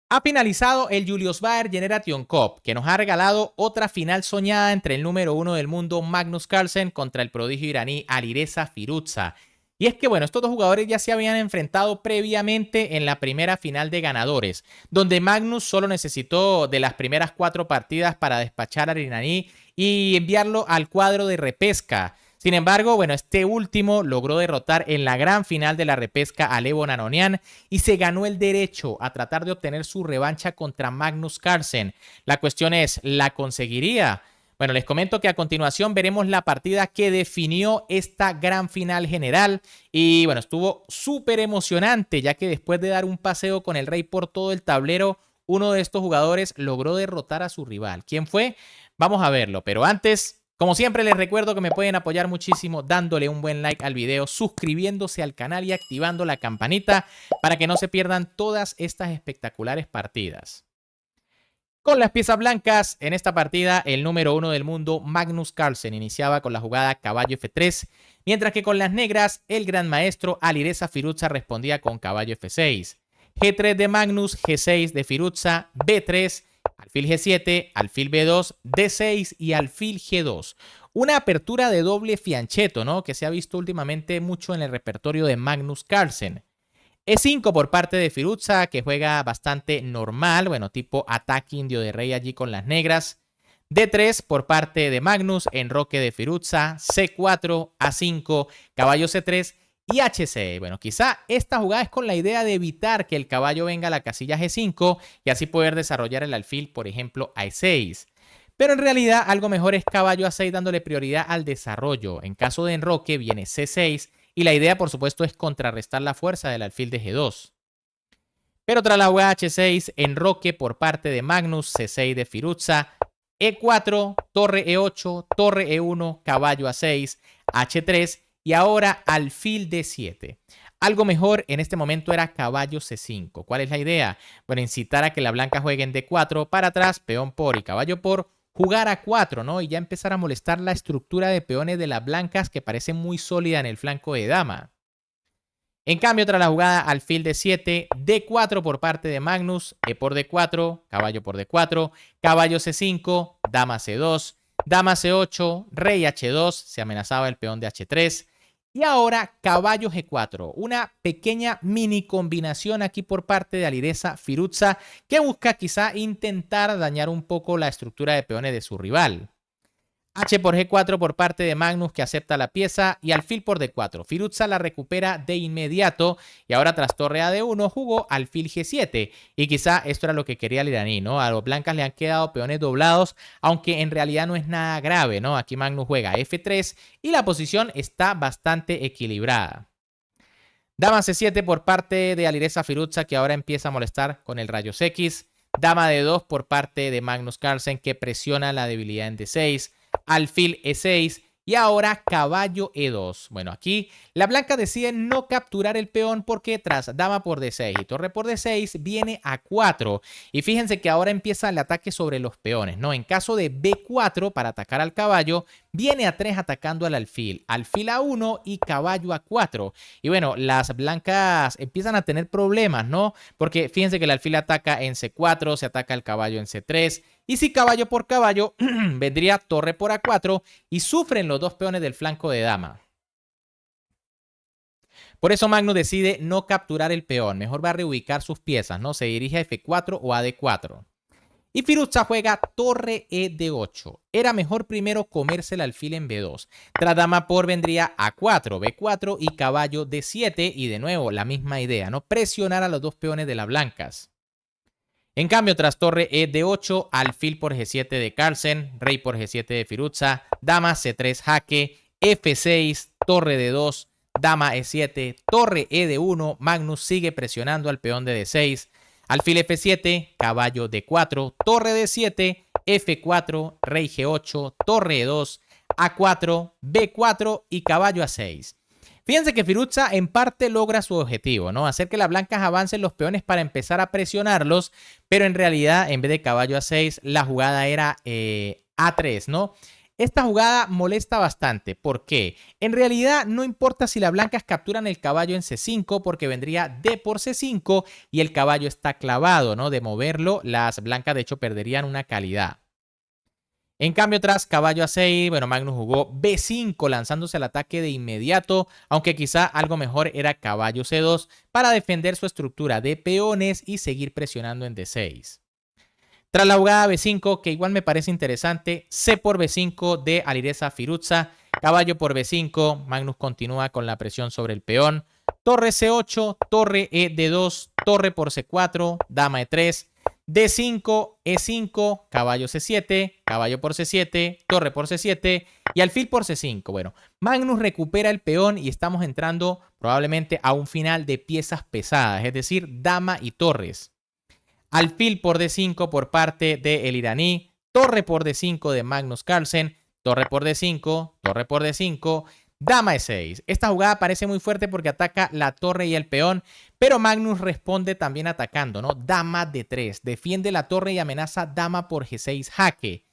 Ha finalizado el Julius Baer Generation Cup, que nos ha regalado otra final soñada entre el número 1 del mundo Magnus Carlsen contra el prodigio iraní Alireza Firouzja. Y es que, bueno, estos dos jugadores ya se habían enfrentado previamente en la primera final de ganadores, donde Magnus solo necesitó de las primeras 4 partidas para despachar al iraní y enviarlo al cuadro de repesca. Sin embargo, bueno, este último logró derrotar en la gran final de la repesca a Levon Anonian y se ganó el derecho a tratar de obtener su revancha contra Magnus Carlsen. La cuestión es, ¿la conseguiría? Bueno, les comento que a continuación veremos la partida que definió esta gran final general y bueno, estuvo súper emocionante ya que después de dar un paseo con el rey por todo el tablero, uno de estos jugadores logró derrotar a su rival. ¿Quién fue? Vamos a verlo, pero antes, como siempre les recuerdo que me pueden apoyar muchísimo dándole un buen like al video, suscribiéndose al canal y activando la campanita para que no se pierdan todas estas espectaculares partidas. Con las piezas blancas, en esta partida, el número 1 del mundo, Magnus Carlsen, iniciaba con la jugada caballo F3, mientras que con las negras, el gran maestro Alireza Firouzja respondía con caballo F6. G3 de Magnus, G6 de Firouzja, B3, alfil G7, alfil B2, D6 y alfil G2. Una apertura de doble fianchetto, ¿no? Que se ha visto últimamente mucho en el repertorio de Magnus Carlsen. E5 por parte de Firouzja, que juega bastante normal, bueno, tipo ataque indio de rey allí con las negras. D3 por parte de Magnus, enroque de Firouzja, C4, A5, caballo C3 y H6. Bueno, quizá esta jugada es con la idea de evitar que el caballo venga a la casilla G5 y así poder desarrollar el alfil, por ejemplo, a E6. Pero en realidad algo mejor es caballo A6 dándole prioridad al desarrollo. En caso de enroque viene C6 y la idea, por supuesto, es contrarrestar la fuerza del alfil de G2. Pero tras la jugada H6, enroque por parte de Magnus, C6 de Firouzja, E4, torre E8, torre E1, caballo A6, H3 y ahora alfil D7. Algo mejor en este momento era caballo C5. ¿Cuál es la idea? Bueno, incitar a que la blanca juegue en D4 para atrás, peón por y caballo por, jugar a 4, ¿no? Y ya empezar a molestar la estructura de peones de las blancas que parece muy sólida en el flanco de dama. En cambio, tras la jugada alfil D7, D4 por parte de Magnus, E por D4, caballo por D4, caballo C5, dama C2, dama C8, rey H2, se amenazaba el peón de H3, y ahora caballo G4, una pequeña mini combinación aquí por parte de Alireza Firouzja que busca quizá intentar dañar un poco la estructura de peones de su rival. H por G4 por parte de Magnus que acepta la pieza y alfil por D4. Firouzja la recupera de inmediato y ahora tras torre a D1 jugó alfil G7 y quizá esto era lo que quería el iraní, ¿no? A los blancas le han quedado peones doblados, aunque en realidad no es nada grave, ¿no? Aquí Magnus juega F3 y la posición está bastante equilibrada. Dama C7 por parte de Alireza Firouzja que ahora empieza a molestar con el rayos X. Dama D2 por parte de Magnus Carlsen que presiona la debilidad en D6. Alfil E6 y ahora caballo E2. Bueno, aquí la blanca decide no capturar el peón porque tras dama por D6 y torre por D6 viene a 4. Y fíjense que ahora empieza el ataque sobre los peones, ¿no? En caso de B4 para atacar al caballo, viene a 3 atacando al alfil A1 y caballo A4. Y bueno, las blancas empiezan a tener problemas, ¿no? Porque fíjense que el alfil ataca en C4, se ataca el caballo en C3. Y si caballo por caballo, vendría torre por A4 y sufren los dos peones del flanco de dama. Por eso Magnus decide no capturar el peón, mejor va a reubicar sus piezas, ¿no? Se dirige a F4 o a D4. Y Firouzja juega torre E D8. Era mejor primero comerse el alfil en B2. Tras dama por vendría A4, B4 y caballo D7. Y de nuevo, la misma idea, ¿no? Presionar a los dos peones de las blancas. En cambio, tras torre E D8, alfil por G7 de Carlsen, rey por G7 de Firouzja, dama C3 jaque, F6, torre D2, dama E7, torre E D1, Magnus sigue presionando al peón de D6, alfil F7, caballo D4, torre D7, F4, rey G8, torre E2, A4, B4 y caballo A6. Fíjense que Firouzja en parte logra su objetivo, ¿no? Hacer que las blancas avancen los peones para empezar a presionarlos, pero en realidad en vez de caballo A6 la jugada era A3, ¿no? Esta jugada molesta bastante. ¿Por qué? En realidad no importa si las blancas capturan el caballo en C5 porque vendría D por C5 y el caballo está clavado, ¿no? De moverlo, las blancas de hecho perderían una calidad. En cambio, tras caballo A6, bueno, Magnus jugó B5 lanzándose al ataque de inmediato, aunque quizá algo mejor era caballo C2 para defender su estructura de peones y seguir presionando en D6. Tras la jugada B5, que igual me parece interesante, C por B5 de Alireza Firuza, caballo por B5, Magnus continúa con la presión sobre el peón, torre C8, torre E D2, torre por C4, dama E3, D5, E5, caballo C7, caballo por C7, torre por C7 y alfil por C5. Bueno, Magnus recupera el peón y estamos entrando probablemente a un final de piezas pesadas, es decir, dama y torres. Alfil por D5 por parte del iraní, torre por D5 de Magnus Carlsen, torre por D5, torre por D5, dama E6. Esta jugada parece muy fuerte porque ataca la torre y el peón, pero Magnus responde también atacando, ¿no? Dama D3, defiende la torre y amenaza dama por G6 jaque.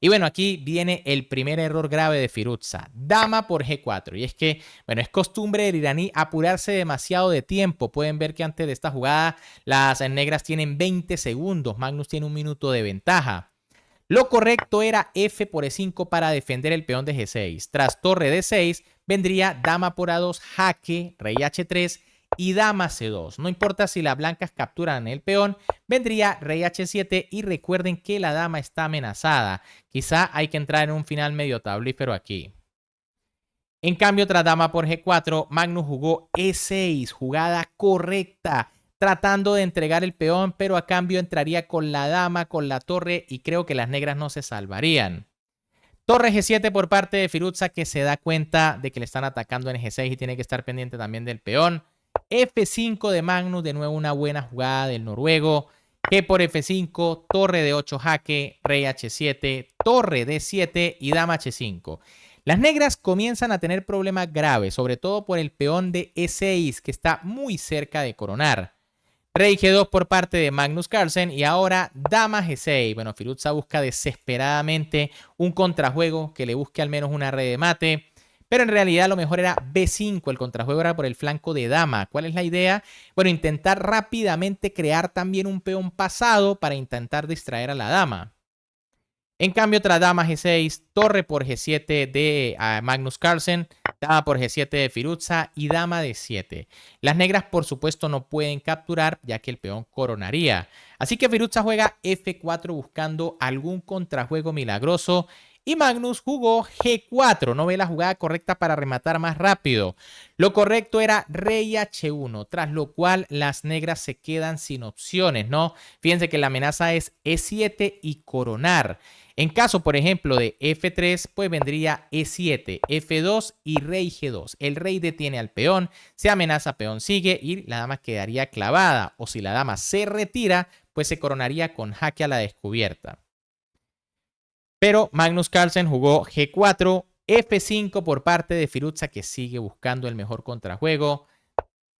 Y bueno, aquí viene el primer error grave de Firuza, dama por G4. Y es que, bueno, es costumbre del iraní apurarse demasiado de tiempo. Pueden ver que antes de esta jugada las negras tienen 20 segundos, Magnus tiene un minuto de ventaja. Lo correcto era F por E5 para defender el peón de G6. Tras torre D6 vendría dama por A2, jaque, rey H3 y dama C2. No importa si las blancas capturan el peón, vendría rey H7 y recuerden que la dama está amenazada. Quizá hay que entrar en un final medio tablífero aquí. En cambio, tras dama por G4, Magnus jugó E6, jugada correcta, tratando de entregar el peón, pero a cambio entraría con la dama, con la torre y creo que las negras no se salvarían. Torre G7 por parte de Firuza que se da cuenta de que le están atacando en G6 y tiene que estar pendiente también del peón. F5 de Magnus, de nuevo una buena jugada del noruego. G por F5, torre de 8 jaque, rey H7, torre D7 y dama H5. Las negras comienzan a tener problemas graves, sobre todo por el peón de E6 que está muy cerca de coronar. Rey G2 por parte de Magnus Carlsen y ahora dama G6. Bueno, Firuza busca desesperadamente un contrajuego que le busque al menos una red de mate. Pero en realidad lo mejor era B5, el contrajuego era por el flanco de dama. ¿Cuál es la idea? Bueno, intentar rápidamente crear también un peón pasado para intentar distraer a la dama. En cambio, tras dama G6, torre por G7 de Magnus Carlsen, dama por G7 de Firuza y dama D7. Las negras, por supuesto, no pueden capturar ya que el peón coronaría. Así que Firuza juega F4 buscando algún contrajuego milagroso. Y Magnus jugó G4, no ve la jugada correcta para rematar más rápido. Lo correcto era rey H1, tras lo cual las negras se quedan sin opciones, ¿no? Fíjense que la amenaza es E7 y coronar. En caso, por ejemplo, de F3, pues vendría E7, F2 y rey G2. El rey detiene al peón, se amenaza, peón sigue y la dama quedaría clavada. O si la dama se retira, pues se coronaría con jaque a la descubierta. Pero Magnus Carlsen jugó G4, F5 por parte de Firuza que sigue buscando el mejor contrajuego.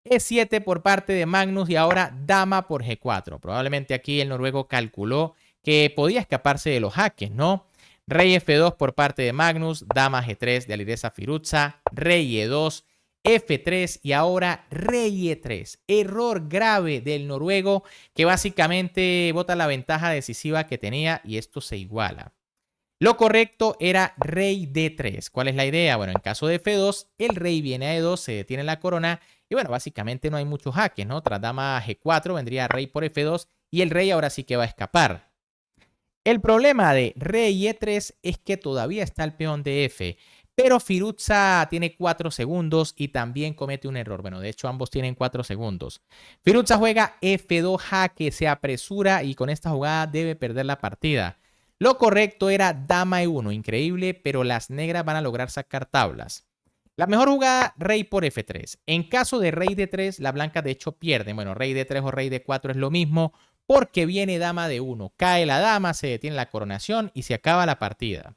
E7 por parte de Magnus y ahora dama por G4. Probablemente aquí el noruego calculó que podía escaparse de los jaques, ¿no? Rey F2 por parte de Magnus, dama G3 de Alireza Firuza, rey E2, F3 y ahora rey E3. Error grave del noruego que básicamente bota la ventaja decisiva que tenía y esto se iguala. Lo correcto era rey D3. ¿Cuál es la idea? Bueno, en caso de F2, el rey viene a E2, se detiene la corona y bueno, básicamente no hay muchos jaques, ¿no? Tras dama G4 vendría rey por F2 y el rey ahora sí que va a escapar. El problema de rey E3 es que todavía está el peón de F, pero Firuza tiene 4 segundos y también comete un error. Bueno, de hecho ambos tienen 4 segundos. Firuza juega F2 jaque, se apresura y con esta jugada debe perder la partida. Lo correcto era dama E1, increíble, pero las negras van a lograr sacar tablas. La mejor jugada, rey por F3. En caso de rey D3, la blanca de hecho pierde. Bueno, rey D3 o rey D4 es lo mismo porque viene dama D1. Cae la dama, se detiene la coronación y se acaba la partida.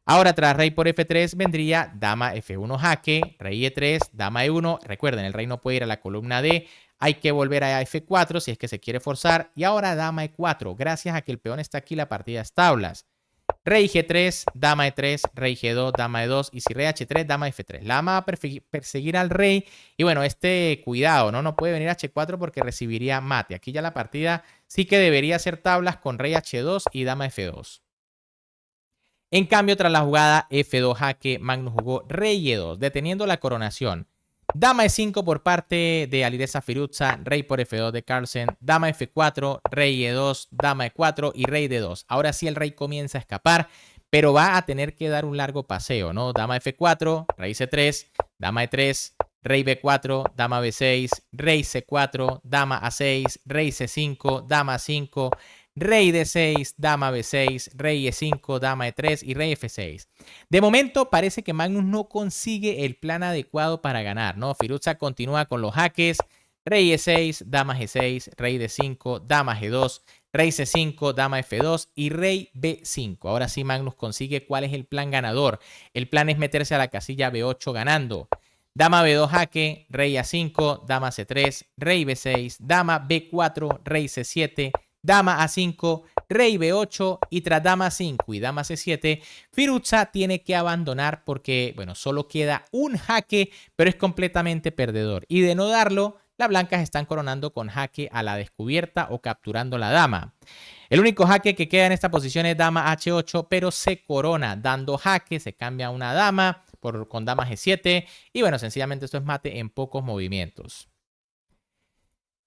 Ahora tras rey por F3 vendría dama F1 jaque, rey E3, dama E1. Recuerden, el rey no puede ir a la columna D. Hay que volver a F4 si es que se quiere forzar. Y ahora dama E4. Gracias a que el peón está aquí, la partida es tablas. rey G3, dama E3, rey G2, dama E2 y si rey H3, dama F3. La dama va a perseguir al rey y bueno, cuidado, ¿no? No puede venir H4 porque recibiría mate. Aquí ya la partida sí que debería ser tablas con rey H2 y dama F2. En cambio, tras la jugada F2 jaque, Magnus jugó rey E2, deteniendo la coronación. Dama E5 por parte de Alireza Firouzja, rey por F2 de Carlsen, dama F4, rey E2, dama E4 y rey D2. Ahora sí el rey comienza a escapar, pero va a tener que dar un largo paseo, ¿no? Dama F4, rey C3, dama E3, rey B4, dama B6, rey C4, dama A6, rey C5, dama 5, rey D6, dama B6, rey E5, dama E3 y rey F6. De momento parece que Magnus no consigue el plan adecuado para ganar, ¿no? Firouzja continúa con los jaques, rey E6, dama G6, rey D5, dama G2, rey C5, dama F2 y rey B5. Ahora sí Magnus consigue cuál es el plan ganador. El plan es meterse a la casilla B8 ganando. Dama B2 jaque, rey A5, dama C3, rey B6, dama B4, rey C7, dama A5, rey B8 y tras dama 5 y dama C7, Firouzja tiene que abandonar porque, bueno, solo queda un jaque, pero es completamente perdedor. Y de no darlo, las blancas están coronando con jaque a la descubierta o capturando la dama. El único jaque que queda en esta posición es dama H8, pero se corona dando jaque, se cambia una dama con dama G7 y bueno, sencillamente esto es mate en pocos movimientos.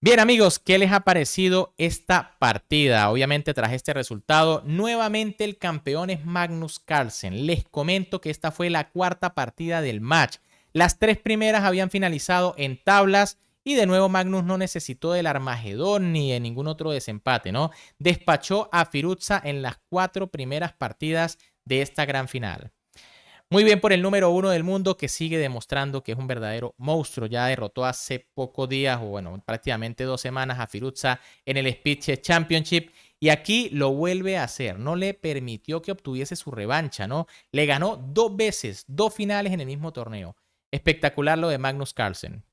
Bien amigos, ¿qué les ha parecido esta partida? Obviamente tras este resultado, nuevamente el campeón es Magnus Carlsen. Les comento que esta fue la cuarta partida del match. Las tres primeras habían finalizado en tablas y de nuevo Magnus no necesitó del Armagedón ni de ningún otro desempate, ¿no? Despachó a Firouzja en las 4 primeras partidas de esta gran final. Muy bien por el número 1 del mundo que sigue demostrando que es un verdadero monstruo. Ya derrotó hace pocos días, o bueno, prácticamente 2 semanas a Firouzja en el Speed Chess Championship. Y aquí lo vuelve a hacer. No le permitió que obtuviese su revancha, ¿no? Le ganó 2 veces, 2 finales en el mismo torneo. Espectacular lo de Magnus Carlsen.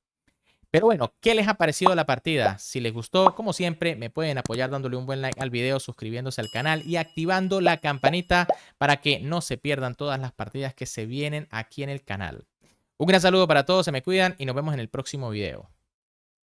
Pero bueno, ¿qué les ha parecido la partida? Si les gustó, como siempre, me pueden apoyar dándole un buen like al video, suscribiéndose al canal y activando la campanita para que no se pierdan todas las partidas que se vienen aquí en el canal. Un gran saludo para todos, se me cuidan y nos vemos en el próximo video.